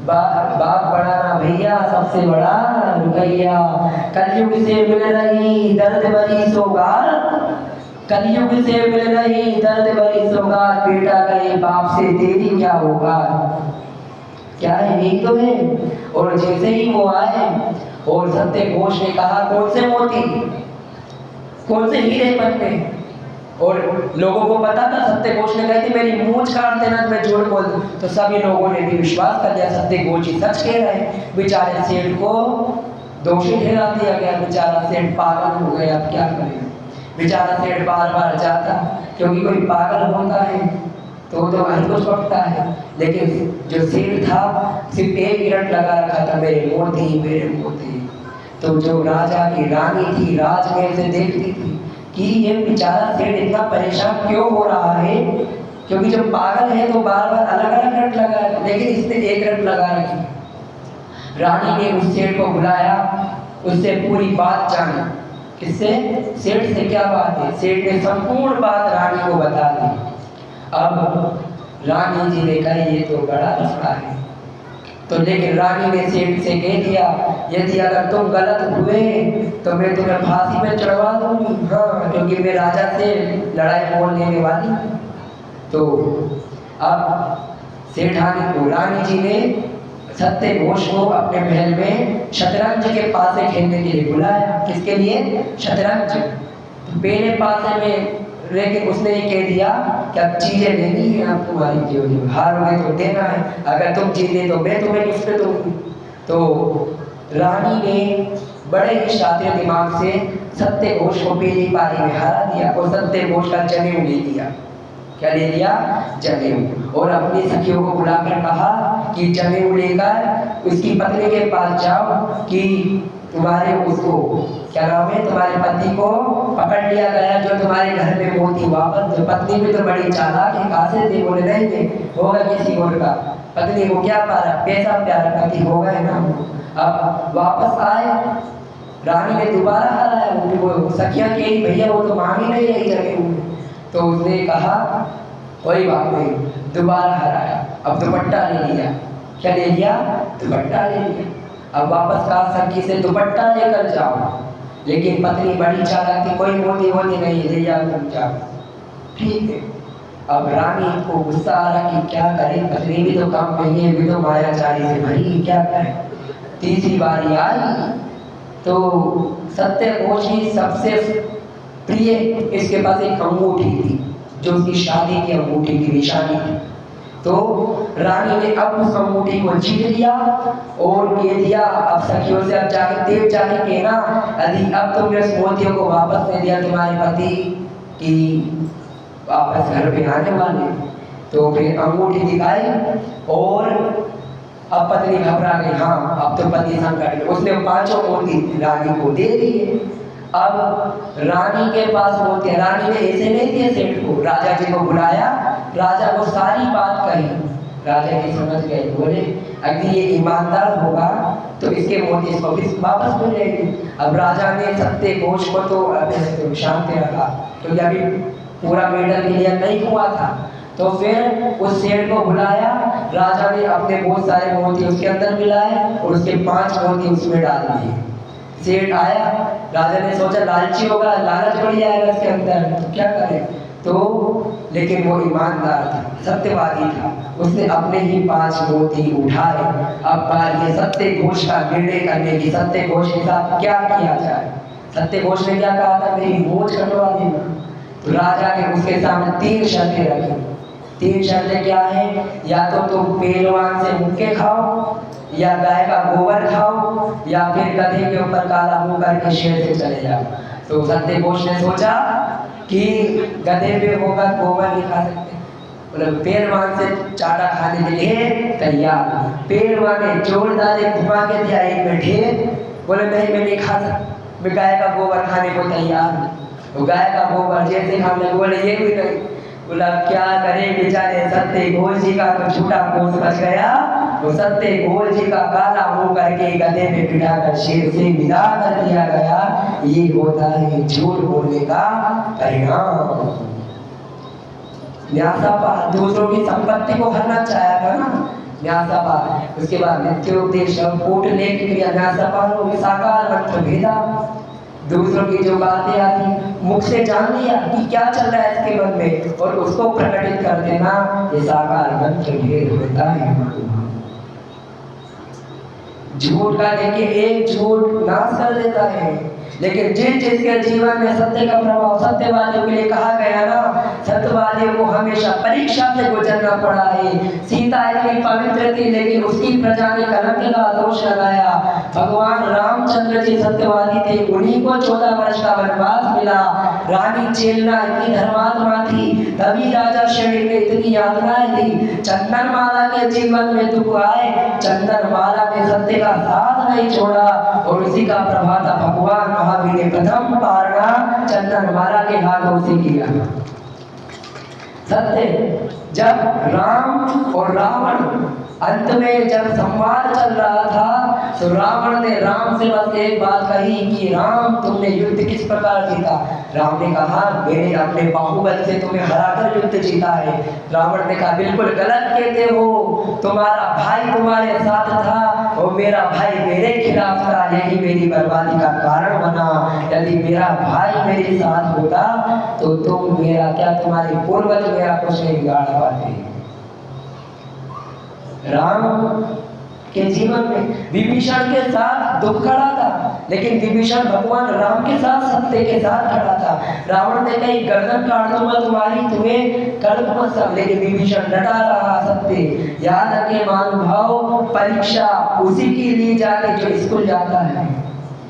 बाप बड़ा ना भैया, सबसे बड़ा रुपया। कलयुग से मिल रही दर्द भरी सौगात, कलयुग से मिल रही दर्द भरी सौगात, बेटा कहे बाप से तेरी क्या होगा। क्या है? यही तो है। और जैसे ही वो आए और सत्य घोष ने कहा कौन से मोती, कौन से हीरे बनने, और लोगों को पता था, सत्यघोष ने कही थी मेरी मूंछ काट देना मैं झूठ बोल दूं, तो सभी लोगों ने भी विश्वास कर लिया सत्यघोष ही सच कह रहे हैं। बेचारे सेठ को दोषी ठहरा दिया गया, बेचारा सेठ पागल हो गया। अब क्या करें, बेचारा सेठ बार बार जाता, क्योंकि कोई पागल होता है तो हर कुछ पकता है, लेकिन जो सेठ था सिर्फ एक मिनट लगा रखा था, मेरे मोती मेरे मोती। तो जो राजा की रानी थी राजमहल से देखती थी कि ये बेचारा सेठ इतना परेशान क्यों हो रहा है, क्योंकि जो पागल है तो बार बार अलग अलग रट लगा, लेकिन इसने एक रट लगा रखी। रानी ने उस सेठ को बुलाया, उससे पूरी बात जानी। किससे? सेठ से। क्या बात है? सेठ ने संपूर्ण बात रानी को बता दी। अब रानी जी ने कहा ये तो बड़ा लफड़ा है, तो लेकिन रानी ने सेठ से कह दिया यदि अगर तुम गलत हुए तो मैं तुम्हें फांसी में चढ़वा दूंगी। हाँ, क्योंकि मैं राजा से लड़ाई मोल लेने वाली। तो अब सेठानी को रानी जी ने सत्यघोष को अपने महल में शतरंज के पासे खेलने के लिए बुलाया। किसके लिए? शतरंज। पहले पासे में, लेकिन उसने ये कह दिया कि अब चीजें लेनी है, आप तुम्हारी जो हारोगे तो देना है, अगर तुम जीते तो मैं तुम्हें गिफ्ट दूंगी। तो रानी ने बड़े ही शातिर दिमाग से सत्यघोष को पहली पारी में हरा दिया और सत्यघोष का जनेऊ ले लिया। क्या ले लिया? जनेऊ। और अपनी सखियों को बुलाकर कहा कि जनेऊ लेकर उसकी पत्नी के पास जाओ कि तुम्हारे उसको क्या नाम है, तुम्हारे पति को पकड़ लिया गया जो तुम्हारे घर में मोती वापस। जो पत्नी भी तो बड़ी चालाक है, कहाँ से थी? बोले नहीं होगा किसी और का। पत्नी को क्या पारा, पैसा प्यार पति होगा है ना। अब वापस आए, रानी ने दोबारा हराया, वो सखिया के भैया वो तो मांग ही नहीं रही जनेऊ। तो उसने कहा कोई बात नहीं, दोबारा हराया। अब दुपट्टा ले लिया। क्या ले लिया? दुपट्टा ले लिया। अब वापस कहा सखी से दुपट्टा लेकर जाओ, लेकिन पत्नी बड़ी चालाक थी, कोई मोती वोती नहीं, ले जाओ तुम जाओ। ठीक है। अब रानी को गुस्सा आ रहा कि क्या करे, पत्नी भी तो काम नहीं है, भी तो मायाचारी से भरी, क्या करे। तीसरी बारी आई तो सत्यघोष की सबसे प्रिय इसके पास एक अंगूठी थी जो उसकी शादी की अंगूठी की निशानी थी। तो रानी ने अब उस अंगूठी को जीत लिया और कह दिया अब सखियों से अब जाके देव जाके कहना यदि अब तुमने उस मोतियों को वापस नहीं दिया तुम्हारे पति की वापस घर पे आने वाले। तो फिर अंगूठी दिखाई और अब पत्नी घबरा गई, हाँ अब तो पति संकट में। उसने 5 मोती रानी को दे दिए। अब रानी के पास मोती, रानी ने ऐसे नहीं दिए सेठ को, राजा जी को बुलाया, राजा को सारी बात कही। राजा जी समझ गए, बोले अगर ये ईमानदार होगा तो इसके मोती इसको वापस मिल जाएगी। अब राजा ने सत्यघोष को तो शांत रखा क्योंकि अभी पूरा मेडल क्लियर नहीं हुआ था। तो फिर उस सेठ को बुलाया, राजा ने अपने बहुत सारे मोती उसके अंदर मिलाए और उसके 5 मोती उसमें डाल दिए। सेठ आया, राजा ने सोचा लालची होगा, लालच बढ़ जाएगा इसके अंदर, तो क्या करे। तो लेकिन वो ईमानदार था, सत्यवादी था, उसने अपने ही 5 मोती उठाए। अब बारी सत्यघोष का निर्णय करने की, सत्यघोष के साथ क्या किया जाए। सत्यघोष ने क्या कहा था, मेरी मूंछ कटवा देना। तो राजा ने उसके सामने 3 शर्तें रखी। 3 शर्तें क्या है, या तो तुम पहलवान से मुक्के खाओ, या गाय का गोबर खाओ, या फिर गधे के ऊपर काला मुंह करके शेर से चले जाओ। तो सत्यघोष ने सोचा कि गधे पे होगा गोबर नहीं खा सकते, बोले पहलवान से चारा खाने के लिए तैयार। पहलवान ने जोरदार घुमा के दिया एक में ढेर, बोले नहीं मैं नहीं खा सकता, मैं गाय का गोबर खाने को तैयार हूँ। तो गाय का गोबर जैसे खाने, बोले ये भी नहीं। बोला क्या करे बेचारे सत्यघोष जी का तो झूठा कोस बच गया। तो सत्यघोष जी का काला मुंह करके गधे पे बिठाकर शेर से विदा कर दिया गया। ये होता है झूठ बोलने का परिणाम। न्यासापा दूसरों की संपत्ति को हरना चाहा था ना, न्यासापा। उसके बाद नित्योपदेश कोट लेख क्रिया न्यासापा साकार मंत्र भेदा। दूसरों की जो बातें आती मुख से जान लिया कि क्या चल रहा है इसके मन में और उसको प्रकटित कर देना, ये साकार मंत्र भेद होता है। झूठ का देखिए एक झूठ नाश कर देता है, लेकिन जिसके जीवन में सत्य का प्रभाव सत्यवादियों के लिए कहा गया ना, सत्यवादियों को हमेशा परीक्षा से गुजरना पड़ा है। सीता इतनी पवित्र थी लेकिन उसकी प्रजा ने कलंक का दोष लगाया। भगवान रामचंद्र जी सत्यवादी थे, उन्हीं को 14 वर्ष का वनवास मिला। रानी चेलना इतनी धर्मात्मा थी, तभी राजा श्री ने इतनी यातनाएं दी। चंदनमाला के जीवन में दुख आए, चंदनमाला ने सत्य का साथ नहीं छोड़ा और उसी का प्रभाव था भगवान महावीर ने प्रथम पारणा चंदनमाला के हाथों से किया। सत्य जब राम और रावण अंत में जब संवाद चल रहा था तो रावण ने राम से बस एक बात कही कि राम तुमने युद्ध किस प्रकार जीता। राम ने कहा मैंने अपने बाहुबल से तुम्हें हराकर युद्ध जीता है। रावण ने कहा बिल्कुल गलत कहते हो, तुम्हारा भाई तुम्हारे साथ था और मेरा भाई मेरे खिलाफ था, यही मेरी बर्बादी का कारण बना। यदि मेरा भाई मेरे साथ होता तो तुम मेरा क्या, तुम्हारे पूर्वज मेरा कुछ नहीं बिगाड़ पाते। राम के जीवन में विभीषण के साथ दुख खड़ा था, लेकिन विभीषण भगवान राम के साथ सत्य के साथ खड़ा था। रावण ने कही गर्दन काट दूंगा तुम्हारी, तुम्हें कर मत सब, लेकिन विभीषण डटा रहा सत्य। याद रखे महानुभाव, परीक्षा उसी की ली जाती जो स्कूल जाता है,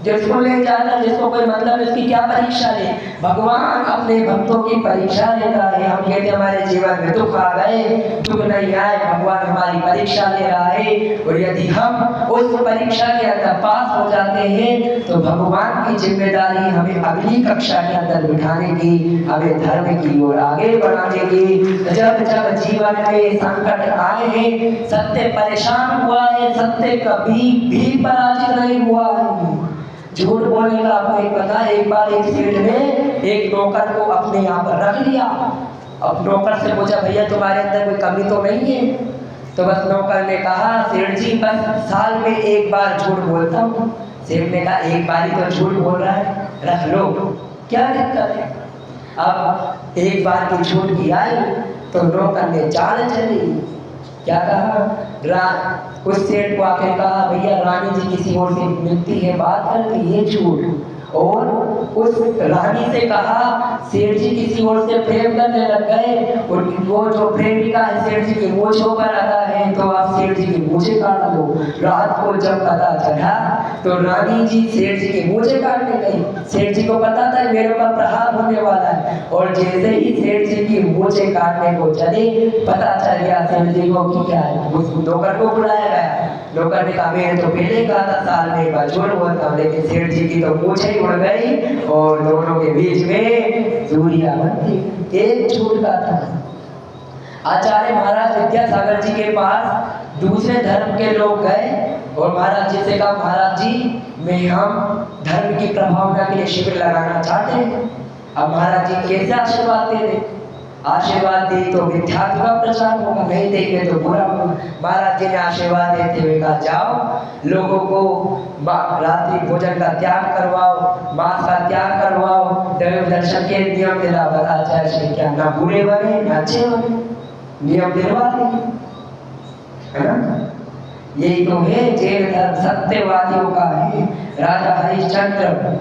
जो स्कूल नहीं जाता, जिसको कोई मतलब इसकी क्या परीक्षा ले। भगवान अपने भक्तों की परीक्षा लेता है। हम कहते हमारे जीवन में दुख आ गए, दुख नहीं आए, भगवान हमारी परीक्षा ले रहा है और यदि हम उस परीक्षा के अंदर पास हो जाते हैं तो भगवान की जिम्मेदारी हमें अगली कक्षा के अंदर बिठाने की, हमें धर्म की ओर आगे बढ़ाने की। जब जब जीवन में संकट आए हैं, सत्य परेशान हुआ है, सत्य कभी भी पराजित नहीं हुआ है। झूठ बोलने का आपको एक पता है, एक बार एक सेठ ने एक नौकर को अपने यहाँ पर रख लिया। अब नौकर से पूछा भैया तुम्हारे अंदर कोई कमी तो नहीं है? तो बस नौकर ने कहा सेठ जी बस साल में एक बार झूठ बोलता हूँ। सेठ ने कहा एक बार ही तो झूठ बोल रहा है, रख लो, क्या दिक्कत है। अब एक बार की झूठ की आई तो नौकर ने चाल चली, क्या कहा, उस सेठ को आके कहा भैया रानी जी किसी और से मिलती है, बात करती है, झूठ। और उस रानी से कहा सेठ जी किसी और से प्रेम करने लग गए और वो जो प्रेमिका है सेठ जी की मूंछ पर आता है तो आप सेठ जी की मूंछें काट दो। रात को जब पता चला तो रानी जी सेठ जी की मूंछें काटने गई। सेठ जी को पता था मेरे ऊपर प्रहार होने वाला है और जैसे ही सेठ जी की मूंछें काटने को चले पता चल गया सेठ जी को कि क्या है। उस नौकर को बुलाया गया। नौकर ने कहा मैंने तो पहले कहा था साल में एक बार झूठ बोलता हूं, लेकिन सेठ जी की तो मूंछें उड़ गई और दोनों के बीच में दूरियां बन गई। एक झूठ का था। आचार्य महाराज विद्यासागर जी के पास दूसरे धर्म के लोग गए और महाराज जी से कहा महाराज जी मैं हम धर्म की प्रभावना के लिए शिविर लगाना चाहते हैं। अब महाराज जी कैसे आशीर्वाद दे दे? आशीर्वाद दी तो विद्यार्थी का प्रचार होगा, नहीं देंगे तो बुरा होगा। महाराज जी ने आशीर्वाद देते हुए कहा जाओ लोगों को रात्रि भोजन का त्याग करवाओ, मांस का त्याग करवाओ, दैव दर्शन के नियम दिला। बताचार्य क्या ना बुरे बने ना अच्छे बने, नियम दिलवा दिए, है ना। यही तो है जैन धर्म सत्यवादियों का है। राजा हरिश्चंद्र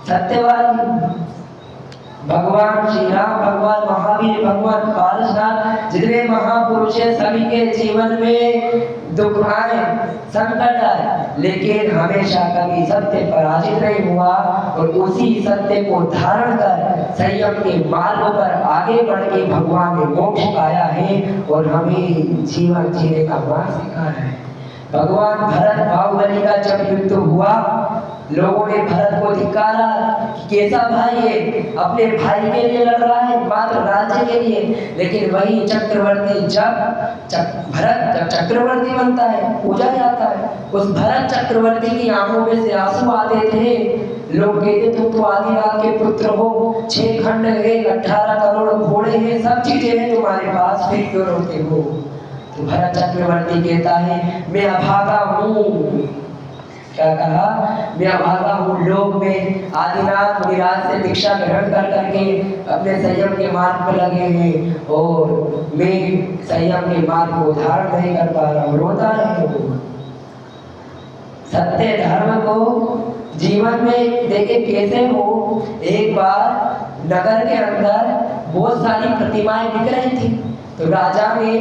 सत्यवादी, भगवान श्री राम, भगवान महावीर, भगवान पारसनाथ, जितने महापुरुष हैं सभी के जीवन में दुख आए, संकट आए, लेकिन हमेशा कभी सत्य पराजित नहीं हुआ और उसी सत्य को धारण कर संयम के मार्ग पर आगे बढ़ के भगवान ने मोक्ष पाया है और हमें जीवन जीने का मार्ग सिखाया है। भगवान भरत बाहुबली का जब युद्ध हुआ लोगों ने भरत को धिक्कारा, कैसा भाई है, अपने भाई के लिए लड़ रहा है, मात्र राज्य के लिए। लेकिन वही चक्रवर्ती जब भरत जब चक्रवर्ती बनता है, पूजा जाता है, उस भरत चक्रवर्ती की आंखों में से आंसू आते थे। लोग कहते तुम तो आदिनाथ के पुत्र हो, 6 खंड है, 18 करोड़ घोड़े हैं, सब चीजें हैं तुम्हारे पास, फिर क्यों रोते हो? तो भरत चक्रवर्ती कहता है मैं अभागा हूँ। क्या कहा? मैं अभागा हूँ, लोग में आदिनाथ मुनिराज से दीक्षा ग्रहण कर करके अपने संयम के मार्ग पर लगे हैं और मैं संयम के मार्ग को धारण नहीं कर पा रहा हूँ, रोता है। सत्य धर्म को जीवन में देखे कैसे हो। एक बार नगर के अंदर बहुत सारी प्रतिमाएं बिक रही थी, तो राजा ने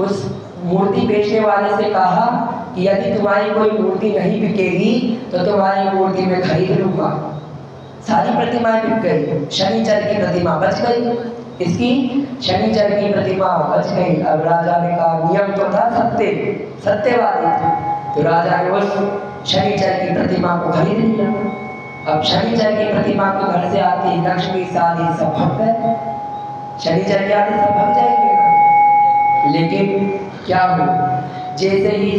उस मूर्ति बेचने वाले से कहा कि यदि तुम्हारी कोई मूर्ति नहीं बिकेगी तो तुम्हारी मूर्ति मैं खरीद लूंगा। सारी प्रतिमाएं बिक गई, शनिचर की प्रतिमा बच गई। इसकी शनिचर की प्रतिमा बच गई। अब राजा ने कहा, नियम तो था सत्यवादी थे, तो राजा ने उस शनिचर की प्रतिमा को खरीद लिया। अब शनिचर की प्रतिमा को घर से आती लक्ष्मी साली सब भग गए। शनिचर के आते सब भग जाएंगे, लेकिन क्या हो, जैसे ही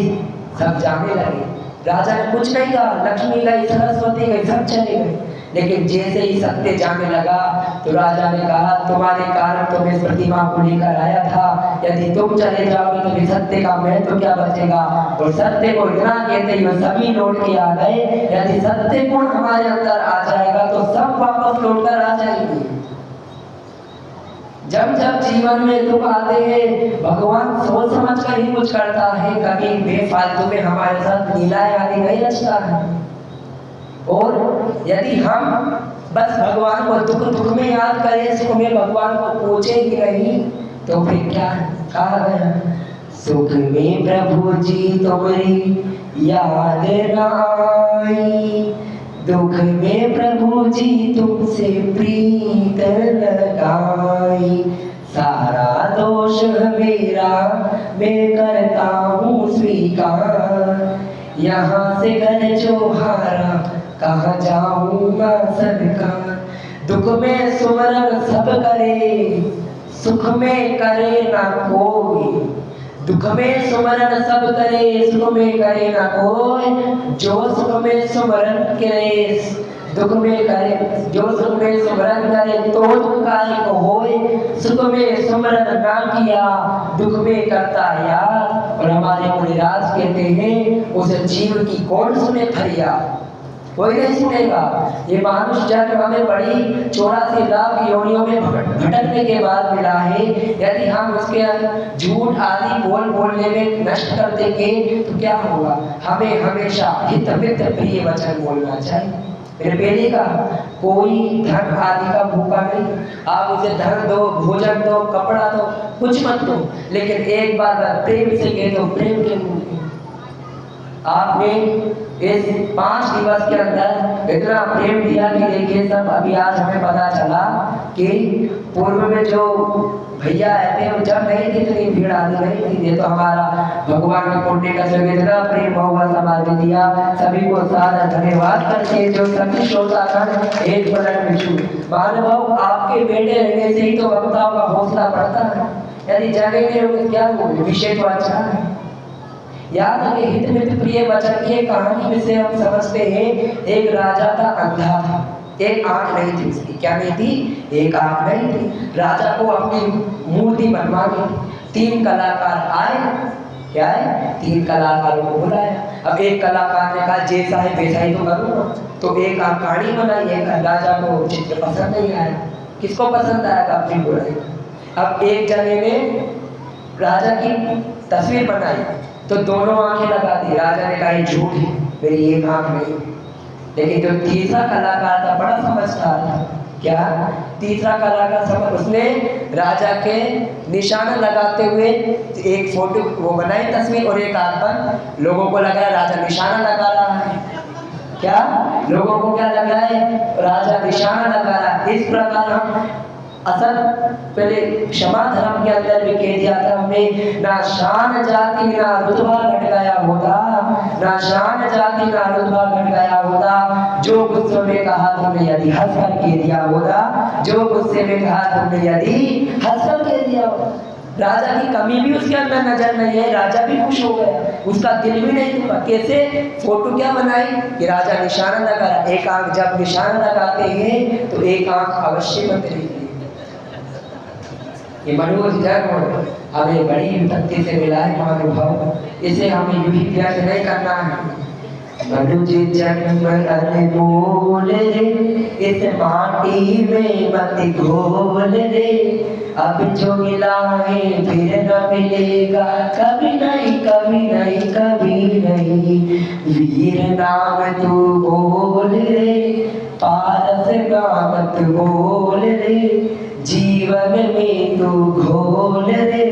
सब जाने लगे, राजा ने कुछ नहीं कहा, लक्ष्मी गई, सरस्वती गई, सब चले गए। लेकिन जैसे ही सत्य जाने लगा तो राजा ने कहा, तुम्हारे कारण तो मैं इस प्रतिमा को लेकर आया था, यदि तुम चले जाओगे तो सत्य का महत्व तो क्या बचेगा। और सत्य को इतना कहते हुए सभी लौट के आ गए। यदि सत्य गुण हमारे अंदर आ जाएगा तो सब वापस लौट कर आ जाएंगे। जब जब जीवन में दुख आते हैं, भगवान सोच समझ कर ही कुछ करता है, कभी बेफालतू में हमारे साथ लीलाएं आदि नहीं रचता है। और यदि हम बस भगवान को दुख दुख में याद करें, सुख में भगवान को पूछे ही नहीं, तो फिर क्या कहा गया, सुख में प्रभु जी तुम्हारी याद न आई, दुख में प्रभु जी तुमसे प्रीत लगाई, सारा दोष मेरा मैं करता हूँ स्वीकार, यहाँ से घर जो हारा कहाँ जाऊँ मैं सरकार। दुख में सुमरन सब करे, सुख में करे ना कोई, दुख में सुमरन सब करे, सुख में करे ना कोई, जो सुख में सुमरन करे, दुख में करे, जो सुख में सुमरन करे तो दुख काहे को होए, सुख में सुमरन ना किया दुख में करता याद। और हमारे मुनिराज कहते हैं, उस जीव की कौन सुने फरियाद, कोई नहीं सुनेगा। ये मानुष जन्म हमें बड़ी 84 लाख योनियों में भटकने के बाद मिला है। यदि हम उसके झूठ आदि बोलने में नष्ट कर देंगे तो क्या होगा। हमें हमेशा हित मित्र प्रिय वचन बोलना चाहिए। मेरे बेटे का कोई धन आदि का भूखा नहीं, आप उसे धन दो, भोजन दो, कपड़ा दो, कुछ मत दो, लेकिन एक बार प्रेम से कह दो, प्रेम के मुंह। आपने इस 5 दिवस के अंदर इतना प्रेम दिया कि देखिए सब अभी आज हमें पता चला कि पूर्व में जो भैया आए थे वो जब नहीं थी इतनी भीड़ आती नहीं थी। ये तो हमारा भगवान के पुण्य का सब इतना प्रेम होगा समाज में दिया। सभी को सारा धन्यवाद करके जो सभी श्रोता कर एक मिनट विशु मानव आपके बेटे रहने से ही तो वक्ताओं का हौसला बढ़ता है। यदि जगह में क्या विषय तो अच्छा है। याद है हित मित्र प्रिय वचन की कहानी में से हम समझते हैं, एक राजा था, अंधा था, एक आंख नहीं थी उसकी। क्या नहीं थी? एक आंख नहीं थी। राजा को अपनी मूर्ति बनवानी, 3 कलाकार आए। क्या है? 3 कलाकारों को बुलाया। अब एक कलाकार ने कहा जैसा है वैसा ही तो करूँगा, तो एक कहानी बनाई है। राजा को चित्र पसंद नहीं आया। किसको पसंद आएगा? अपनी बुराई। अब एक जने ने राजा की तस्वीर बनाई तो दोनों आंखें लगा दी। राजा ने कहा झूठ है, मेरी एक आंख नहीं। लेकिन जो तीसरा कलाकार था बड़ा समझदार था। क्या? तीसरा कलाकार समझ, उसने राजा के निशाना लगाते हुए एक फोटो वो बनाई तस्वीर और एक आंख बंद। लोगों को लग रहा है राजा निशाना लगा रहा है। क्या लोगों को क्या लग रहा है? राजा निशाना लगा रहा है। इस प्रकार हम असल पहले क्षमा धर्म के अंदर भी कह दिया था हमने, ना शान जाति ना रुतबा घट गया होता, ना शान जाति ना रुतबा घट गया होता, जो गुस्से में कहा तुमने यदि हंसकर कह दिया होता, जो गुस्से में कहा तुमने यदि हंसकर कह दिया होता। राजा की कमी भी उसके अंदर नजर नहीं है। राजा भी खुश हो गया, उसका दिल भी नहीं दुखा। कैसे? फोटो क्या बनाई कि राजा निशाना लगा रहा। एक आंख जब निशाना लगाते हैं तो एक आंख अवश्य बंद रहेगी। ये मनोज जन्म हमें बड़ी विपत्ति से मिला है महानुभाव, इसे हमें यूं ही व्यर्थ नहीं करना है। मनुज जन्म अनमोल रे, इस माटी में मत घोल रे, अब जो मिला है फिर न मिलेगा, कभी नहीं कभी नहीं कभी नहीं। वीर नाम तू बोल रे, पारस नाम तू बोल रे, जीवन में तू घोल रे।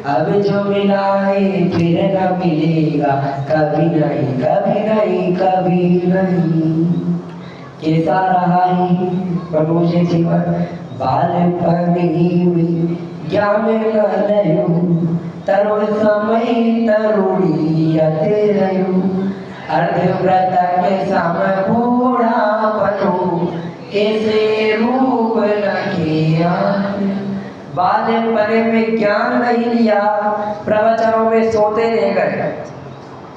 अब जो मिला है फिर न मिलेगा, कभी नहीं कभी नहीं कभी नहीं। कैसा रहा है मनुष्य जीवन, बालपन में ज्ञान न लयो, तरुण समय तरुणियत रयो। अर्धव्रत में सम बूढ़ापनो, ऐसे रूप न किया। बालपन में ज्ञान नहीं लिया, प्रवचनों में सोते रह गए,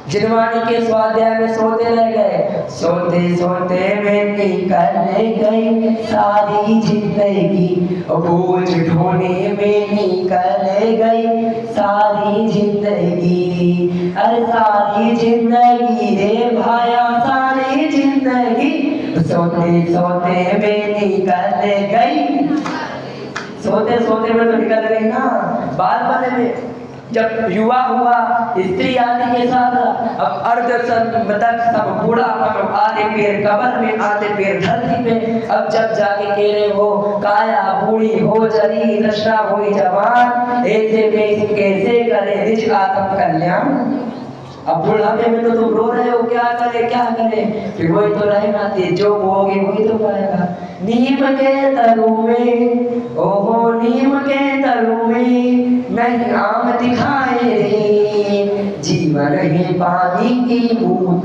जिनवाणी के स्वाध्याय में सोते रह गए। सोते सोते में निकल गई सारी जिंदगी, बोझ ढोने में निकल गई सारी जिंदगी। अरे सारी जिंदगी रे भाया, सारी जिंदगी सोते सोते में निकल गई। सोते सोते में तो निकल गई ना। बालपन में जब युवा हुआ, स्त्री आदि के साथ, अब अर्ध तक सब बूढ़ा, आधे पैर कबर में आधे पैर धरती पे। अब जब जाके कह रहे हो काया बूढ़ी हो जरी, दशा हुई जवान, ऐसे में कैसे करे निज आत्म कल्याण। अब बुढ़ापे में तो तुम रो रहे हो, क्या करे क्या करे, फिर वही तो रहेगा, जो बोगे वही तो पाएगा। नीम के तरू में, ओहो नीम के तरू में नहीं आम दिखाए रे, जीवन ही पानी की बूंद